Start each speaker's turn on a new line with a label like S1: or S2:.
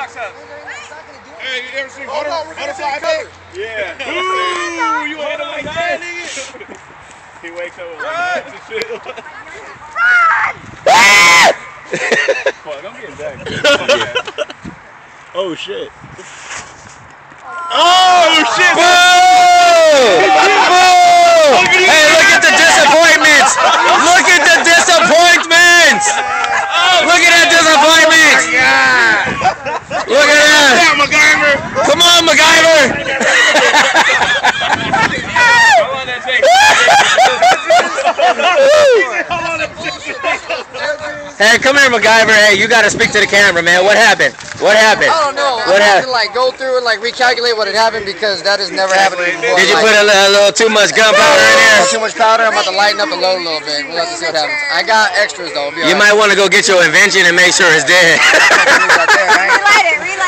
S1: Hey, you ever seen butterfly back? Yeah. Ooh, you hit him like that, nigga. He wakes up with like and shit. Fuck, I'm getting back.
S2: Oh shit.
S1: Oh shit!
S3: Boo! Boo! Hey, look at the disappointments! Look at the disappointments! Look at that disappointment! Look at that! Come on, MacGyver!
S1: How long that take?
S3: Hey, come here, MacGyver. Hey, you gotta speak to the camera, man. What happened? What happened?
S4: I don't know.
S3: What
S4: I have to
S3: happened?
S4: like go through and like recalculate what had happened because that has never happened to me before.
S3: Did you
S4: like,
S3: put a little too much gunpowder in there?
S4: too much powder? I'm about to lighten up and load a little bit. We'll have to see what happens. I got extras though.
S3: You might want to go get your invention and make sure it's dead.
S5: Relight it, relight